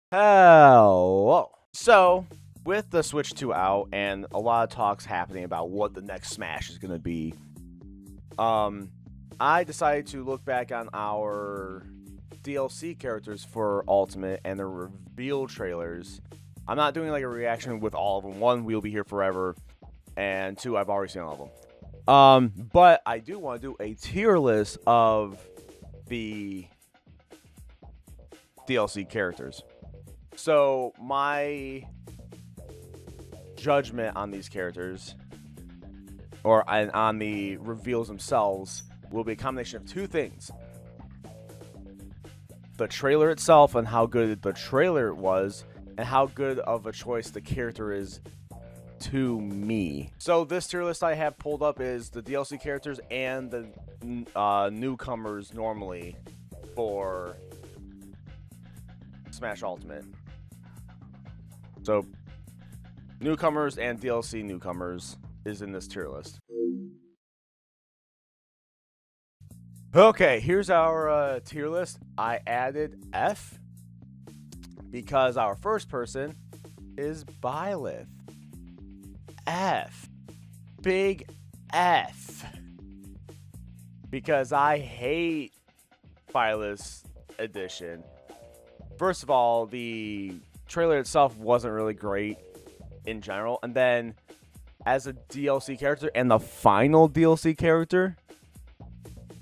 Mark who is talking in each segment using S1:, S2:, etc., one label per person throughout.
S1: Hello. So, with the Switch 2 out and a lot of talks happening about what the next Smash is going to be, I decided to look back on our DLC characters for Ultimate and the reveal trailers. I'm not doing like a reaction with all of them. One, we'll be here forever, and two, I've already seen all of them. But I do want to do a tier list of the DLC characters. So my judgment on these characters, or on the reveals themselves, will be a combination of two things: the trailer itself and how good the trailer was, and how good of a choice the character is to me. So this tier list I have pulled up is the DLC characters and the newcomers normally for Smash Ultimate. So, newcomers and DLC newcomers is in this tier list. Okay, here's our tier list. I added F because our first person is Byleth. F. Big F. Because I hate Byleth's edition. First of all, the trailer itself wasn't really great in general, and then as a DLC character and the final DLC character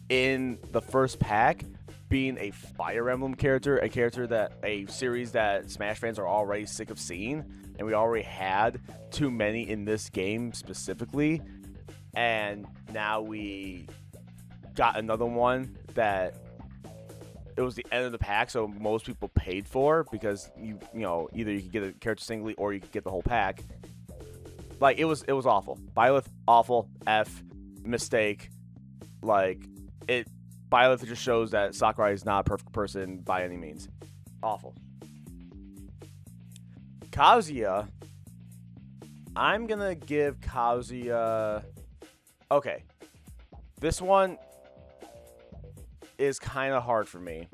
S1: in the first pack being a Fire Emblem character, a series that Smash fans are already sick of seeing, and we already had too many in this game specifically, and now we got another one that it was the end of the pack, so most people paid for, because you know, either you could get a character singly or you could get the whole pack. Like, it was awful. Byleth, awful. F, mistake. Like, Byleth just shows that Sakurai is not a perfect person by any means. Awful. Kazuya, I'm gonna give Kazuya. Okay, this one is kind of hard for me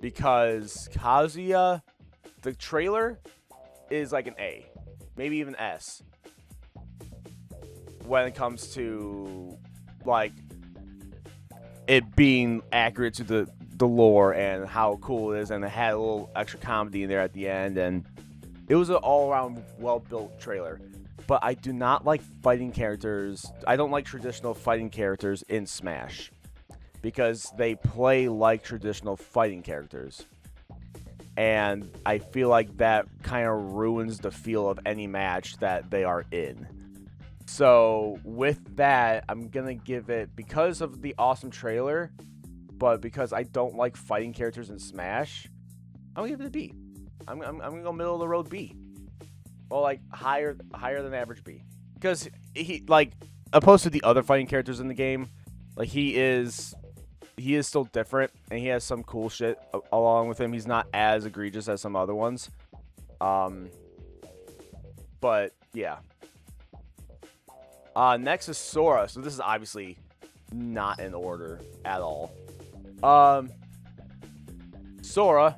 S1: because Kazuya, the trailer is like an A, maybe even S when it comes to like it being accurate to the lore and how cool it is, and it had a little extra comedy in there at the end, and it was an all-around well-built trailer. But I do not like fighting characters. I don't like traditional fighting characters in Smash, because they play like traditional fighting characters. And I feel like that kind of ruins the feel of any match that they are in. So with that, I'm going to give it, because of the awesome trailer, but because I don't like fighting characters in Smash, I'm going to give it a B. I'm going to go middle of the road B. Well, like higher than average B. Because he, like, opposed to the other fighting characters in the game, like he is still different, and he has some cool shit along with him. He's not as egregious as some other ones. But yeah. Next is Sora. So this is obviously not in order at all. Sora,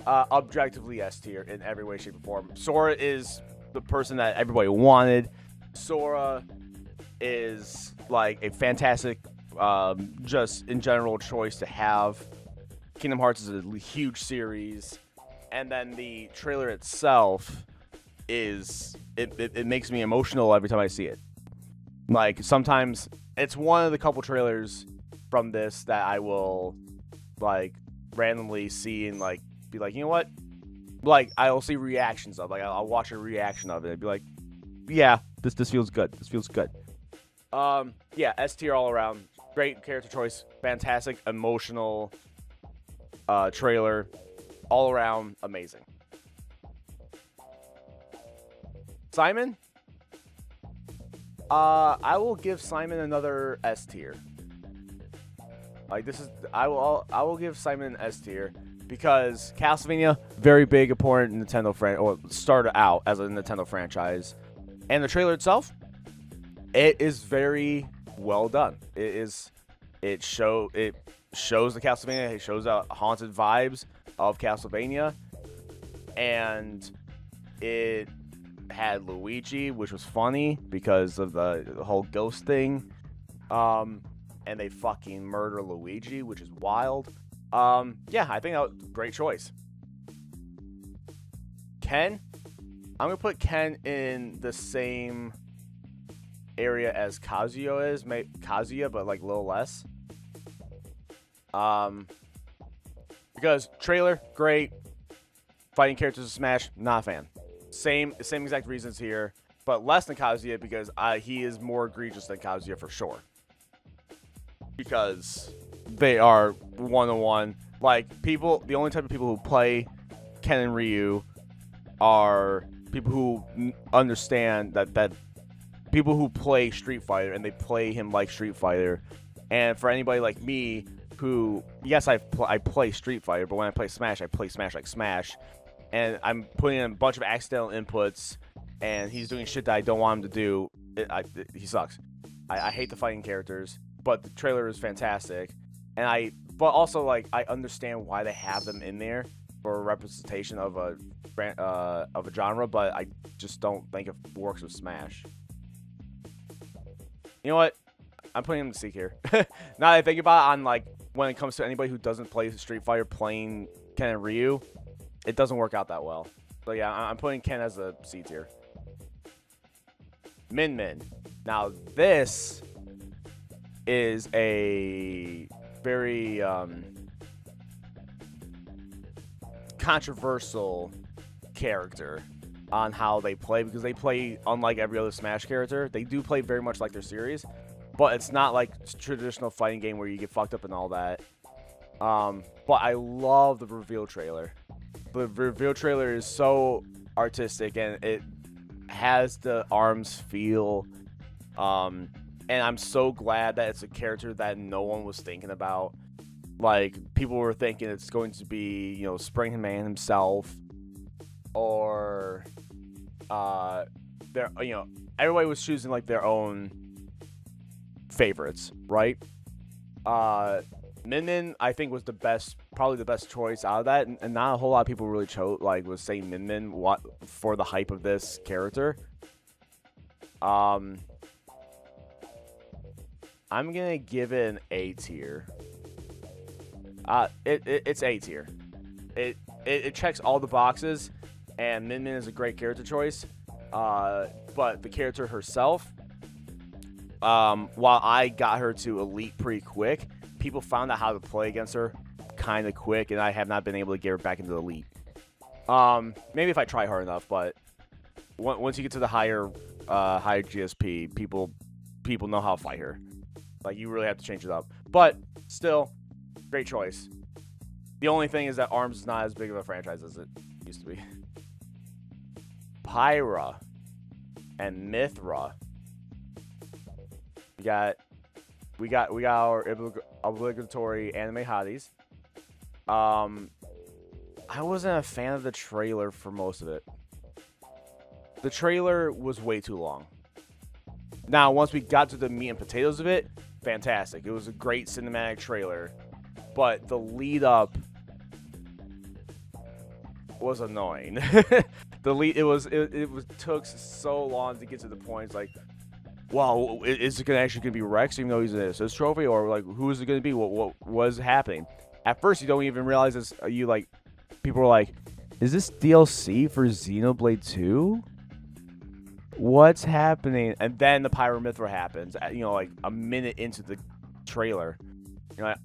S1: objectively S tier in every way, shape, or form. Sora is the person that everybody wanted. Sora is like a fantastic, just in general choice to have. Kingdom Hearts is a huge series, and then the trailer itself is it makes me emotional every time I see it. Like, sometimes it's one of the couple trailers from this that I will like randomly see and like be like, you know what? Like, I'll see reactions of, like, I'll watch a reaction of it and be like, yeah, this feels good. This feels good. Yeah, S tier all around. Great character choice, fantastic emotional trailer, all around amazing. Simon, I will give Simon another S tier. Like, I will give Simon an S tier because Castlevania, very big important Nintendo or started out as a Nintendo franchise, and the trailer itself, it is very well done. It shows the Castlevania. It shows the haunted vibes of Castlevania. and it had Luigi, which was funny because of the whole ghost thing. And they fucking murder Luigi, which is wild. Yeah, I think that was a great choice. Ken, I'm gonna put Ken in the same area as Kazuya is, Kazuya, but like a little less. Because trailer, great. Fighting characters of Smash, not a fan. Same exact reasons here, but less than Kazuya because he is more egregious than Kazuya for sure. Because they are one-on-one. Like, people, the only type of people who play Ken and Ryu are people who understand that people who play Street Fighter and they play him like Street Fighter. And for anybody like me who, yes, I play Street Fighter, but when I play Smash, I play Smash like Smash. And I'm putting in a bunch of accidental inputs, and he's doing shit that I don't want him to do. He sucks. I hate the fighting characters, but the trailer is fantastic. But also, like, I understand why they have them in there for a representation of a genre, but I just don't think it works with Smash. You know what? I'm putting him to seek here. Now that I think about it, on like when it comes to anybody who doesn't play Street Fighter playing Ken and Ryu, it doesn't work out that well. So yeah, I'm putting Ken as a C tier. Min Min. Now this is a very controversial character on how they play, because they play unlike every other Smash character. They do play very much like their series, but it's not like traditional fighting game where you get fucked up and all that. But I love the reveal trailer. The reveal trailer is so artistic, and it has the ARMS feel. And I'm so glad that it's a character that no one was thinking about. Like, people were thinking it's going to be, you know, Spring Man himself, or you know, everybody was choosing like their own favorites, right? Min Min, I think, was probably the best choice out of that, and not a whole lot of people really was saying Min Min for the hype of this character. I'm gonna give it an A tier. It's A tier. It checks all the boxes, and Min Min is a great character choice. But the character herself, while I got her to Elite pretty quick, people found out how to play against her kind of quick, and I have not been able to get her back into Elite. Maybe if I try hard enough, but once you get to the higher GSP, people know how to fight her. Like, you really have to change it up. But still, great choice. The only thing is that ARMS is not as big of a franchise as it used to be. Pyra and Mithra. We got our obligatory anime hotties. I wasn't a fan of the trailer for most of it. The trailer was way too long. Now, once we got to the meat and potatoes of it, fantastic. It was a great cinematic trailer, but the lead up was annoying. It took so long to get to the point. It's like, wow, is it actually gonna be Rex, even though he's an assist trophy, or like, who is it gonna be? What was happening? At first, you don't even realize this. People were like, is this DLC for Xenoblade 2? What's happening? And then the Pyramithra happens, you know, like a minute into the trailer. You're like,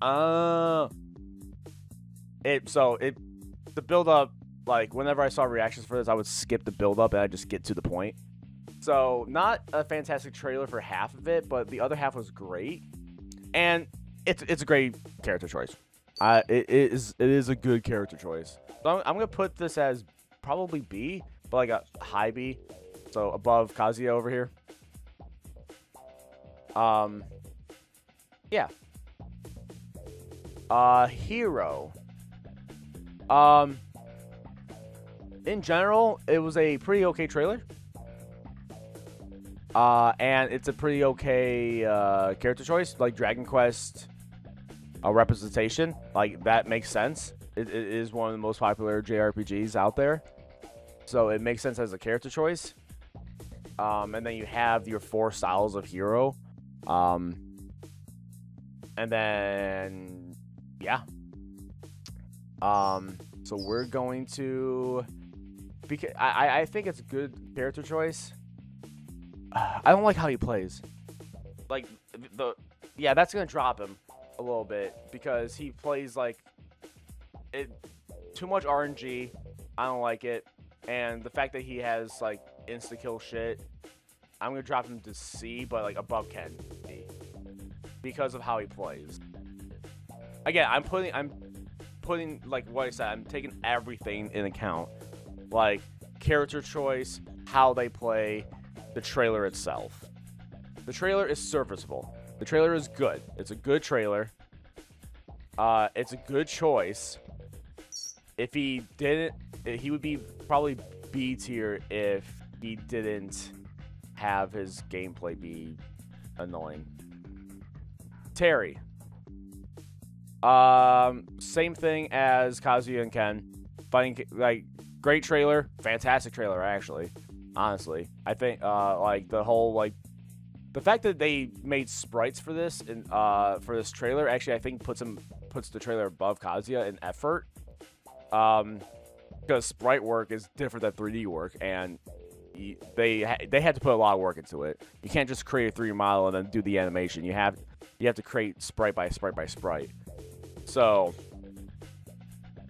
S1: the build up, like, whenever I saw reactions for this, I would skip the build up and I'd just get to the point. So, not a fantastic trailer for half of it, but the other half was great. And it's a great character choice. It is a good character choice. So I'm gonna put this as probably B, but like a high B. So above Kazuya over here. Yeah. Hero. In general, it was a pretty okay trailer. And it's a pretty okay character choice, like Dragon Quest representation. Like, that makes sense. It is one of the most popular JRPGs out there. so it makes sense as a character choice. And then you have your 4 styles of hero. And then yeah. So we're going to, because I think it's a good character choice. I don't like how he plays. Like yeah, that's gonna drop him a little bit because he plays like it too much RNG. I don't like it, and the fact that he has like insta kill shit, I'm gonna drop him to C, but like above Ken D because of how he plays. Again, I'm putting like what I said. I'm taking everything in account, like character choice, how they play, the trailer itself. The trailer is serviceable. The trailer is good. It's a good trailer. It's a good choice. If he didn't, he would be probably B tier if he didn't have his gameplay be annoying. Terry. Same thing as Kazuya and Ken. Fighting, like, great trailer, fantastic trailer actually. Honestly, I think like the whole like the fact that they made sprites for this and for this trailer actually I think puts the trailer above Kazuya in effort. Because sprite work is different than 3D work, and they had to put a lot of work into it. You can't just create a 3D model and then do the animation. You have to create sprite by sprite by sprite. So,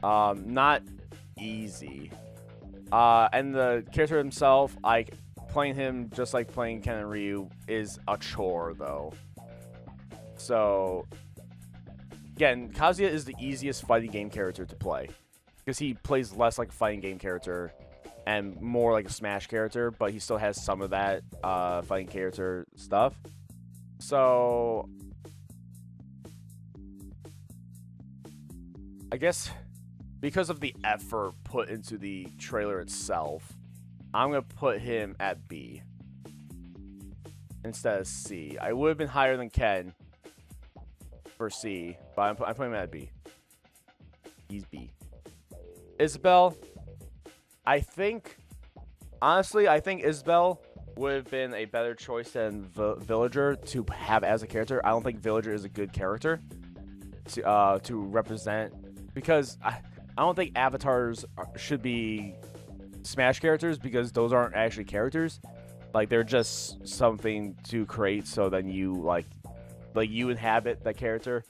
S1: not easy. And the character himself, like playing him just like playing Ken and Ryu is a chore though. So, again, Kazuya is the easiest fighting game character to play because he plays less like a fighting game character and more like a Smash character, but he still has some of that fighting character stuff. So, I guess because of the effort put into the trailer itself, I'm going to put him at B instead of C. I would have been higher than Ken for C, but I'm putting him at B. He's B. Isabelle, honestly, I think Isabelle would have been a better choice than Villager to have as a character. I don't think Villager is a good character to represent, because I don't think avatars should be Smash characters, because those aren't actually characters. Like, they're just something to create so then you like you inhabit that character.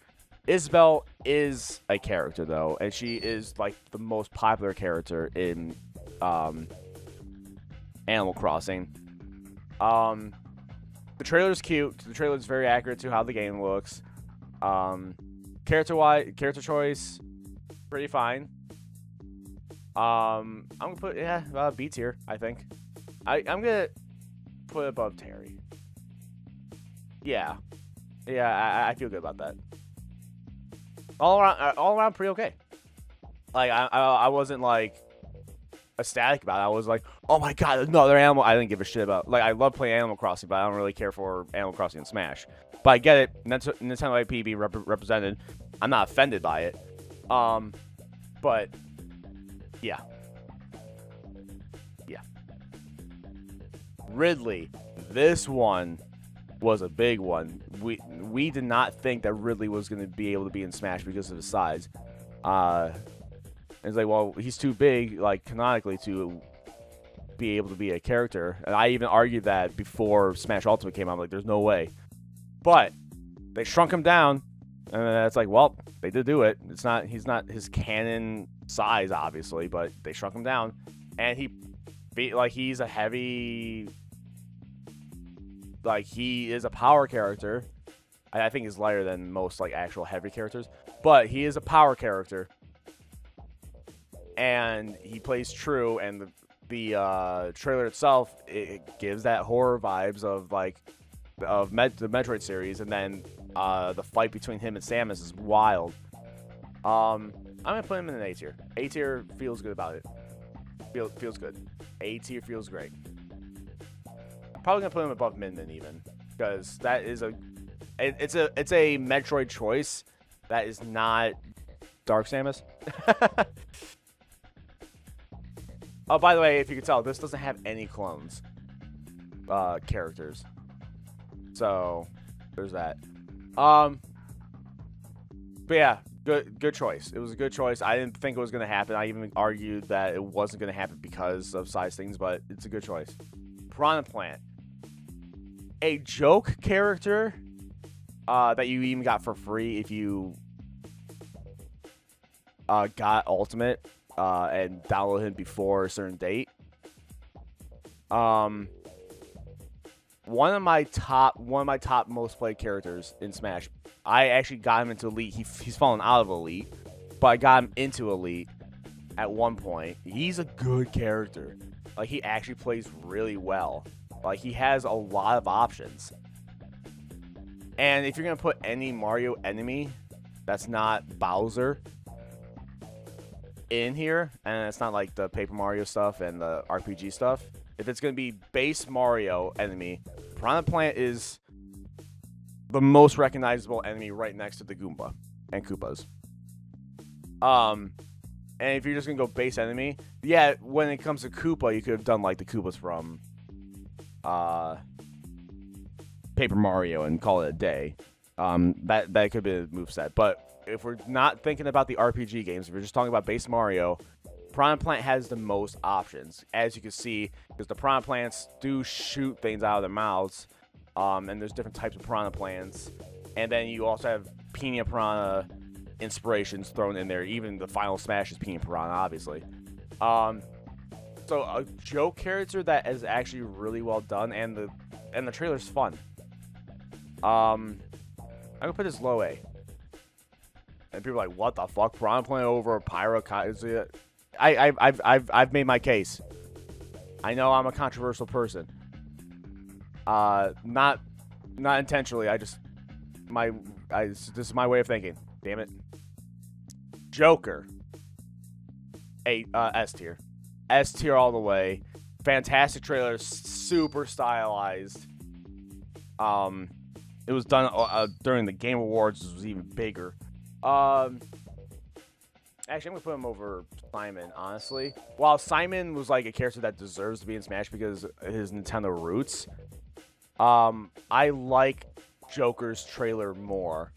S1: Isabelle is a character though, and she is like the most popular character in Animal Crossing. The trailer's cute. The trailer's very accurate to how the game looks. Character choice, pretty fine. I'm gonna put B tier. I think. I'm gonna put it above Terry. Yeah, I feel good about that. All around, pretty okay. Like I wasn't like ecstatic about it. I was like, oh my god, another animal. I didn't give a shit about. Like, I love playing Animal Crossing, but I don't really care for Animal Crossing and Smash. But I get it. Nintendo IP being represented. I'm not offended by it. But yeah. Ridley, this one was a big one. We did not think that Ridley was going to be able to be in Smash because of his size. It's like, well, he's too big, like, canonically, to be able to be a character. And I even argued that before Smash Ultimate came out. I'm like, there's no way. But they shrunk him down, and then it's like, well, they did do it. He's not his canon size, obviously, but they shrunk him down, and he's a heavy, like, he is a power character. I think he's lighter than most like actual heavy characters, but he is a power character, and he plays true. And the trailer itself, it gives that horror vibes of like the Metroid series, and then the fight between him and Samus is wild. I'm gonna put him in an A tier. A tier feels good about it. Feels good. A tier feels great. Probably gonna put him above Min Min even, because that is it's a Metroid choice that is not Dark Samus. Oh, by the way, if you could tell, this doesn't have any clones characters. So there's that. But yeah, good choice. It was a good choice. I didn't think it was gonna happen. I even argued that it wasn't gonna happen because of size things, but it's a good choice. Piranha Plant, a joke character that you even got for free if you got Ultimate and download him before a certain date. One of my top most played characters in Smash. I actually got him into Elite. He's fallen out of Elite, but I got him into Elite at one point. He's a good character. Like, he actually plays really well. Like, he has a lot of options. And if you're gonna put any Mario enemy that's not Bowser in here, and it's not like the Paper Mario stuff and the RPG stuff, if it's gonna be base Mario enemy, Piranha Plant is the most recognizable enemy right next to the Goomba and Koopas. And if you're just gonna go base enemy, yeah, when it comes to Koopa, you could have done like the Koopas from Paper Mario and call it a day. That could be a moveset. But if we're not thinking about the RPG games, if we're just talking about base Mario, Piranha Plant has the most options, as you can see, because the Piranha Plants do shoot things out of their mouths, and there's different types of Piranha Plants, and then you also have Piña Piranha inspirations thrown in there. Even the final Smash is Piña Piranha, obviously. So a joke character that is actually really well done, and the trailer's fun. I'm gonna put this low A. And people are like, what the fuck? Piranha Plant over Pyro? I've made my case. I know I'm a controversial person. Not intentionally. This is my way of thinking. Damn it. Joker. S tier. S tier all the way. Fantastic trailer. Super stylized. It was done during the Game Awards. It was even bigger. Actually, I'm gonna put him over Simon, honestly. While Simon was like a character that deserves to be in Smash because of his Nintendo roots, I like Joker's trailer more.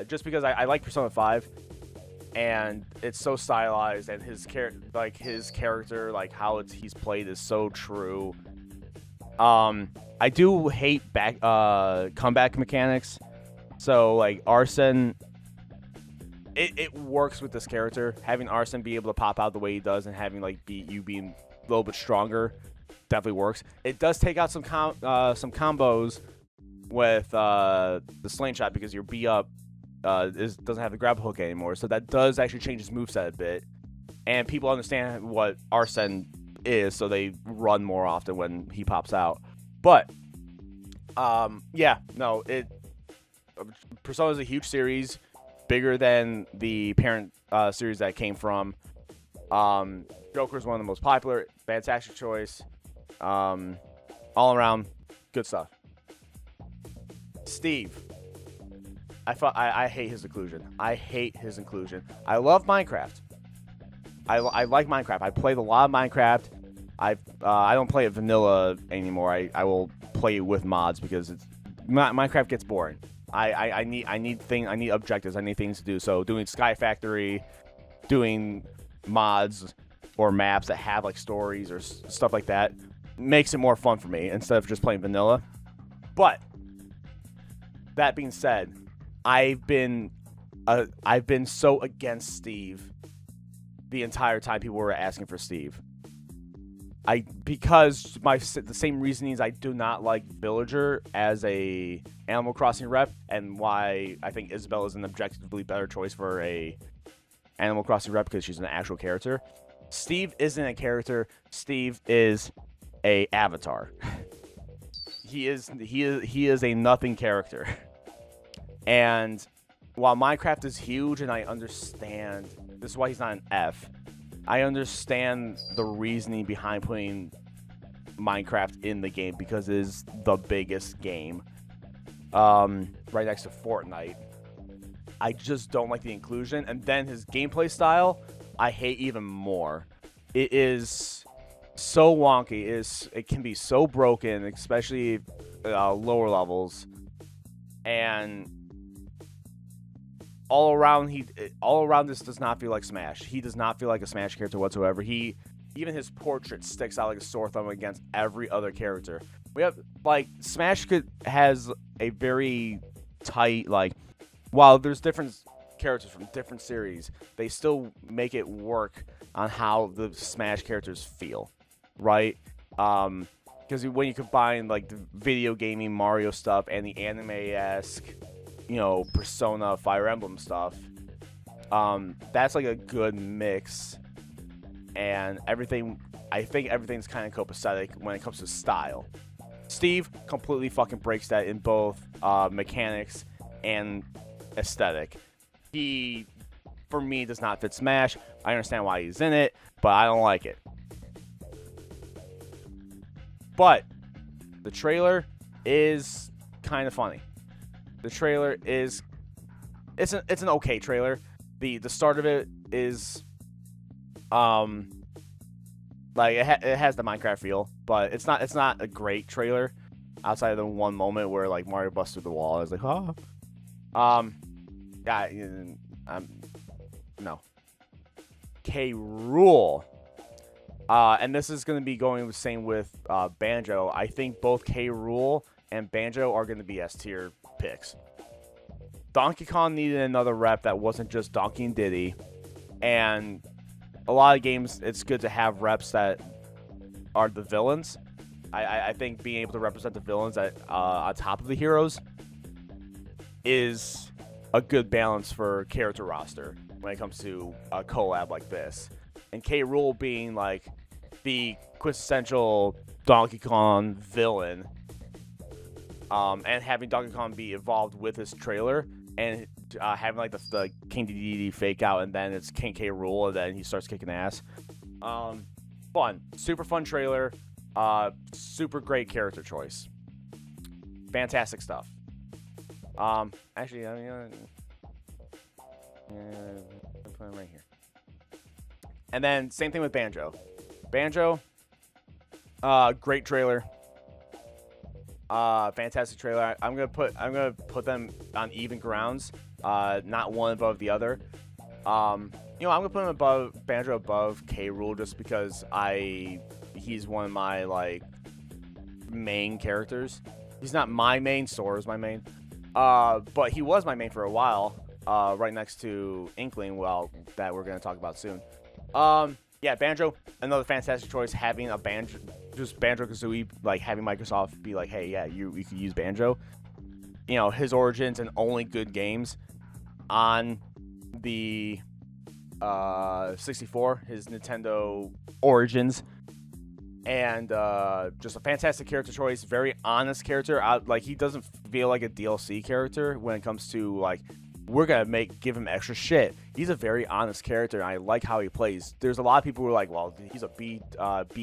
S1: Just because I like Persona 5, and it's so stylized, and his character, like how he's played, is so true. I do hate comeback mechanics. So like Arsene, it works with this character. Having Arsene be able to pop out the way he does, and having like you being a little bit stronger, definitely works. It does take out some combos with the slingshot because your B up doesn't have the grab hook anymore. So that does actually change his moveset a bit, and people understand what Arsene is, so they run more often when he pops out. But yeah, no, Persona is a huge series, bigger than the parent series that it came from. Joker is one of the most popular. Fantastic choice. All around, good stuff. Steve. I hate his inclusion. I hate his inclusion. I love Minecraft. I like Minecraft. I played a lot of Minecraft. I don't play it vanilla anymore. I will play it with mods because Minecraft gets boring. I need objectives. I need things to do. So doing Sky Factory, doing mods or maps that have like stories or stuff like that makes it more fun for me instead of just playing vanilla. But that being said, I've been so against Steve the entire time people were asking for Steve. Because the same reasonings I do not like Villager as a Animal Crossing rep, and why I think Isabelle is an objectively better choice for a Animal Crossing rep because she's an actual character. Steve isn't a character. Steve is a avatar. He is a nothing character. And while Minecraft is huge, and I understand this is why he's not an F. I understand the reasoning behind putting Minecraft in the game because it is the biggest game, right next to Fortnite. I just don't like the inclusion, and then his gameplay style, I hate even more. it is so wonky. It can be so broken, especially lower levels, and all around this does not feel like Smash. He does not feel like a Smash character whatsoever. Even his portrait sticks out like a sore thumb against every other character. We have like Smash has a very tight while there's different characters from different series, they still make it work on how the Smash characters feel, right? Because when you combine like the video gaming Mario stuff and the anime-esque, Persona, Fire Emblem stuff, that's like a good mix. And I think everything's kind of copacetic when it comes to style. Steve completely fucking breaks that in both mechanics and aesthetic. He, for me, does not fit Smash. I understand why he's in it, but I don't like it. But the trailer is kind of funny. The trailer is it's an okay trailer. The start of it is it has the Minecraft feel, but it's not a great trailer outside of the one moment where like Mario busts through the wall. I was like, oh. No. K. Rool. And this is going to be going the same with Banjo. I think both K. Rool and Banjo are going to be S-tier picks. Donkey Kong needed another rep that wasn't just Donkey and Diddy. And a lot of games, it's good to have reps that are the villains. I think being able to represent the villains on top of the heroes is a good balance for character roster when it comes to a collab like this. And K. Rool being like the quintessential Donkey Kong villain, and having Donkey Kong be involved with this trailer, and having like the King Dedede fake out, and then it's King K. Rool, and then he starts kicking ass. Fun, super fun trailer. Super great character choice. Fantastic stuff. Actually, I'll put him right here. And then same thing with Banjo. Banjo, great trailer. Fantastic trailer. I'm gonna put them on even grounds. Not one above the other. I'm gonna put him Banjo above K. Rool just because he's one of my like main characters. He's not my main. Sora's my main. But he was my main for a while. Right next to Inkling. Well, that we're gonna talk about soon. Yeah, Banjo, another fantastic choice. Having a Banjo, just Banjo-Kazooie, like having Microsoft be like, hey, yeah, you could use Banjo. His origins and only good games on the 64, his Nintendo origins, and just a fantastic character choice. Very honest character. He doesn't feel like a DLC character when it comes to like, we're gonna give him extra shit. He's a very honest character, and I like how he plays. There's a lot of people who are like, well, he's a B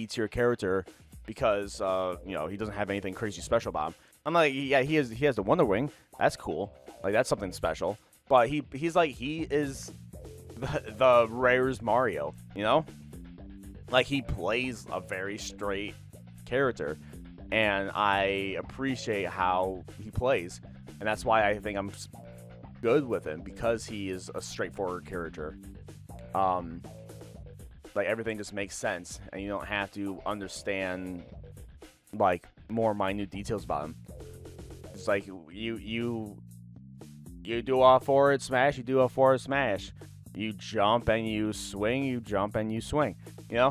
S1: tier character because he doesn't have anything crazy special about him. I'm like, yeah, he has the Wonder Wing. That's cool. Like, that's something special. But he is the Rare's Mario. Like, he plays a very straight character, and I appreciate how he plays, and that's why I think I'm good with him, because he is a straightforward character. Like, everything just makes sense, and you don't have to understand like more minute details about him. It's like you do a forward smash, you do a forward smash. You jump and you swing, you jump and you swing. Yeah,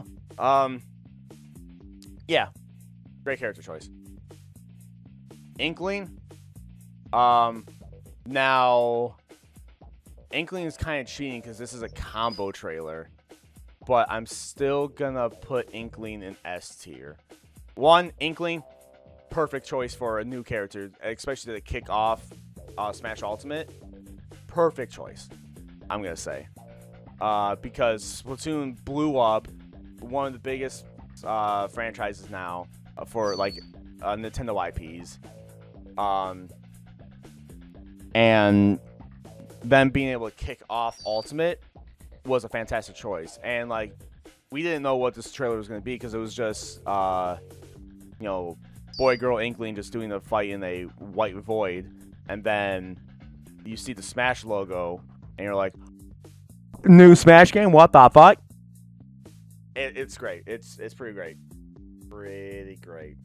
S1: great character choice. Inkling. Now, Inkling is kind of cheating because this is a combo trailer, but I'm still gonna put Inkling in S tier. One, Inkling, perfect choice for a new character, especially to kick off Smash Ultimate. Perfect choice, I'm gonna say, because Splatoon blew up, one of the biggest franchises now for like Nintendo IPs, and then being able to kick off Ultimate was a fantastic choice. And like we didn't know what this trailer was going to be because it was just, boy, girl, Inkling just doing the fight in a white void. And then you see the Smash logo, and you're like, new Smash game? What the fuck? It's great. It's pretty great. Pretty great.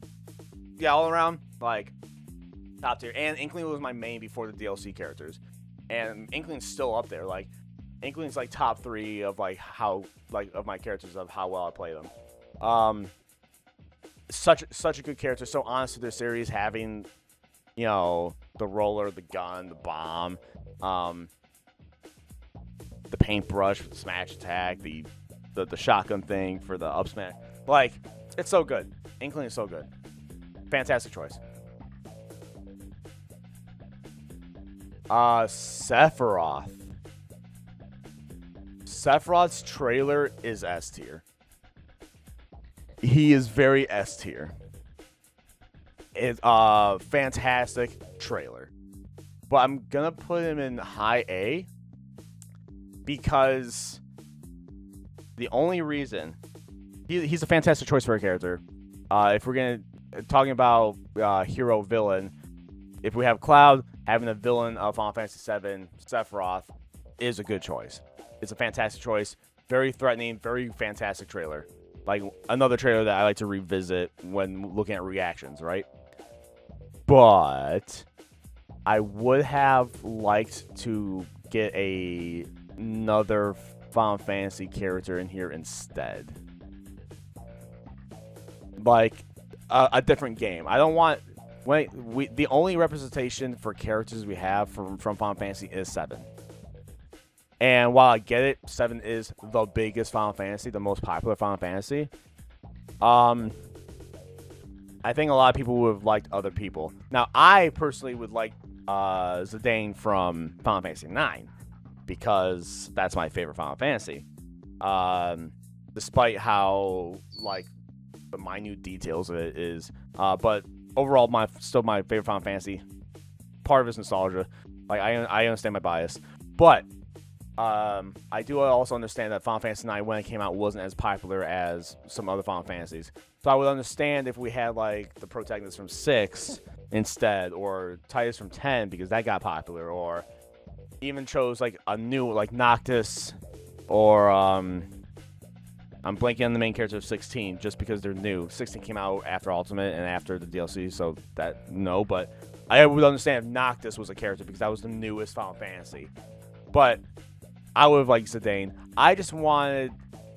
S1: Yeah, all around, like, top tier. And Inkling was my main before the DLC characters. And Inkling's still up there. Like, Inkling's like top 3 of like how of my characters of how well I play them. Such a good character, so honest to their series, having the roller, the gun, the bomb, the paintbrush for the smash attack, the shotgun thing for the up smash. Like, it's so good. Inkling is so good. Fantastic choice. Sephiroth. Sephiroth's trailer is S tier. He is very S tier. It's a fantastic trailer. But I'm gonna put him in high A because the only reason he's a fantastic choice for a character. If we're talking about hero villain, if we have Cloud, having a villain of Final Fantasy VII, Sephiroth, is a good choice. It's a fantastic choice. Very threatening, very fantastic trailer. Like, another trailer that I like to revisit when looking at reactions, right? But I would have liked to get another Final Fantasy character in here instead. Like, a different game. I don't want... the only representation for characters we have from Final Fantasy is 7. And while I get it, 7 is the biggest Final Fantasy, the most popular Final Fantasy. I think a lot of people would have liked other people. Now, I personally would like Zidane from Final Fantasy 9 because that's my favorite Final Fantasy. Despite how, like, the minute details of it is. But overall, still my favorite Final Fantasy. Part of it's nostalgia. Like, I understand my bias. But I do also understand that Final Fantasy 9, when it came out, wasn't as popular as some other Final Fantasies. So I would understand if we had, like, the protagonist from 6 instead, or Titus from 10 because that got popular, or even chose, like, a new, like, Noctis, or, I'm blanking on the main character of 16 just because they're new. 16 came out after Ultimate and after the DLC, so no, but I would understand if Noctis was a character because that was the newest Final Fantasy. But I would have liked Zidane. I just wanted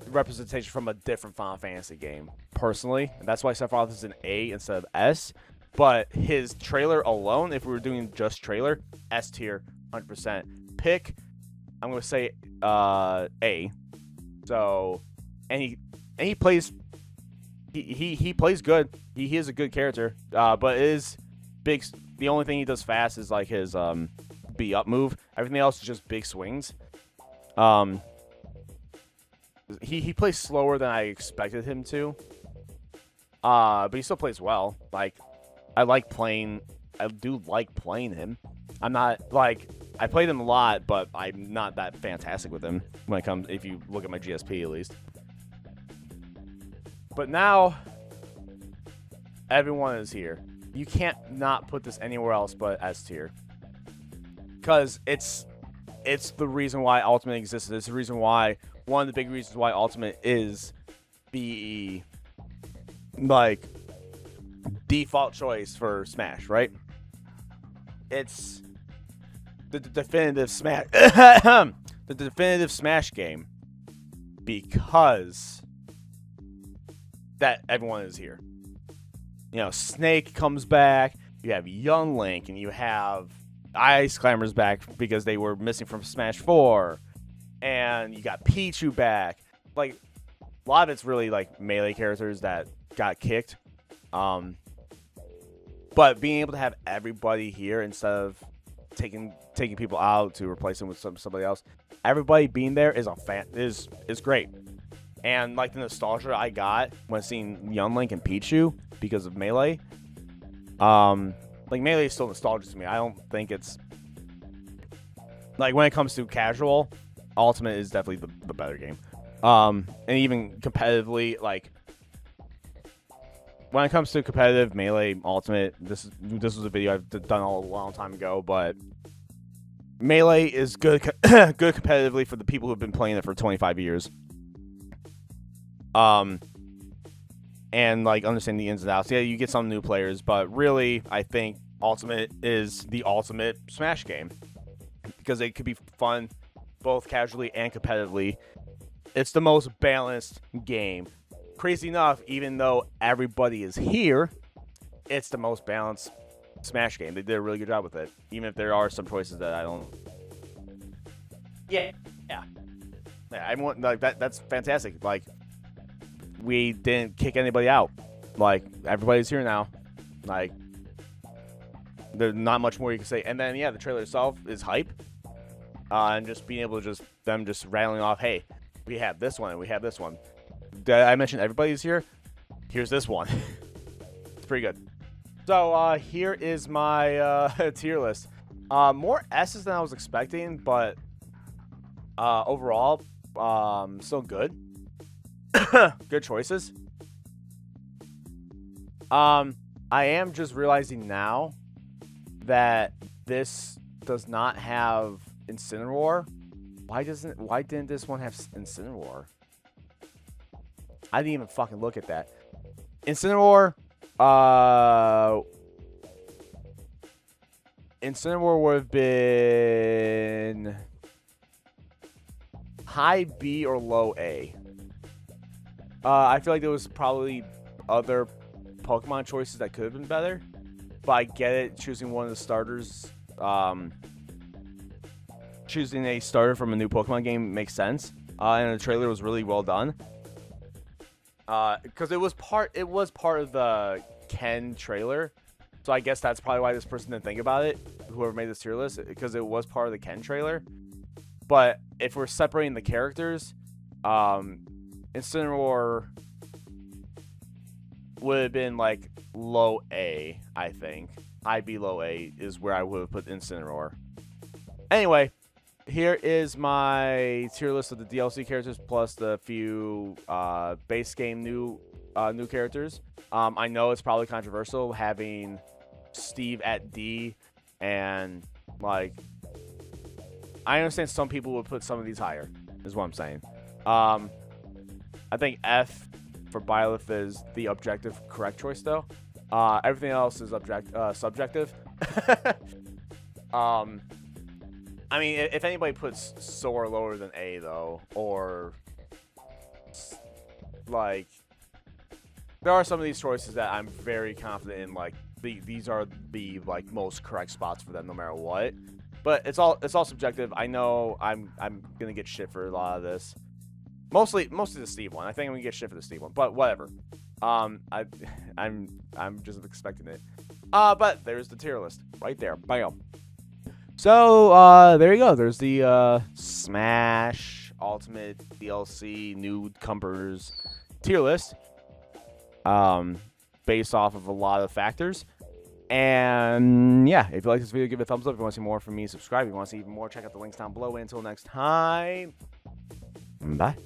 S1: representation from a different Final Fantasy game, personally. And that's why Sephiroth is an A instead of S. But his trailer alone, if we were doing just trailer, S tier, 100%. Pick, I'm going to say A. So, and he plays, he plays good. He is a good character. But it is big. The only thing he does fast is like his B up move. Everything else is just big swings. He plays slower than I expected him to. But he still plays well. Like, I do like playing him. I'm not, like, I played him a lot, but I'm not that fantastic with him when it comes, if you look at my GSP at least. But now, everyone is here. You can't not put this anywhere else but S tier. Because it's the reason why Ultimate exists. It's the reason why, one of the big reasons why Ultimate is the, like, default choice for Smash, right? It's the definitive Smash, the definitive Smash game because that everyone is here. You know, Snake comes back, you have Young Link, and you have Ice Climbers back because they were missing from Smash 4. And you got Pichu back. Like, a lot of it's really, like, melee characters that got kicked. But being able to have everybody here instead of taking people out to replace them with somebody else, everybody being there is is great. And, like, the nostalgia I got when seeing Young Link and Pichu because of Melee, like, Melee is still nostalgic to me. I don't think it's, like, when it comes to casual, Ultimate is definitely the better game. And even competitively, like when it comes to competitive Melee Ultimate, this was a video I've done a long time ago, but Melee is good good competitively for the people who've been playing it for 25 years. And like understand the ins and outs. Yeah, you get some new players, but really, I think Ultimate is the ultimate Smash game because it could be fun both casually and competitively. It's the most balanced game. Crazy enough, even though everybody is here, it's the most balanced Smash game. They did a really good job with it, even if there are some choices that I don't. Yeah. I want like that. That's fantastic. Like, we didn't kick anybody out. Like, everybody's here now. Like, there's not much more you can say. And then, yeah, the trailer itself is hype. And just being able to them just rattling off, hey, we have this one and we have this one. Did I mention everybody's here? Here's this one. It's pretty good. So, here is my tier list. More S's than I was expecting, but overall, still good. Good choices. I am just realizing now that this does not have Incineroar. Why didn't this one have Incineroar? I didn't even fucking look at that. Incineroar would have been high B or low A. I feel like there was probably other Pokemon choices that could have been better, but I get it. Choosing one of the starters, choosing a starter from a new Pokemon game makes sense. And the trailer was really well done. Because it was part of the Ken trailer, so I guess that's probably why this person didn't think about it. Whoever made this tier list, because it was part of the Ken trailer. But if we're separating the characters, Incineroar would have been like low A, I think. High B, low A is where I would have put Incineroar. Anyway, here is my tier list of the DLC characters plus the few base game new characters. I know it's probably controversial having Steve at D, and like I understand some people would put some of these higher, is what I'm saying. I think F for Byleth is the objective correct choice, though. Everything else is subjective. I mean, if anybody puts Soar lower than A, though, or like, there are some of these choices that I'm very confident in. Like, these are the like most correct spots for them, no matter what. But it's all subjective. I know I'm gonna get shit for a lot of this. Mostly the Steve one. I think I'm gonna get shit for the Steve one, but whatever. I'm just expecting it. But there's the tier list right there. Bam. So there you go. There's the Smash Ultimate DLC Newcomers tier list. Based off of a lot of factors. And yeah, if you like this video, give it a thumbs up. If you want to see more from me, subscribe. If you want to see even more, check out the links down below. Until next time, bye.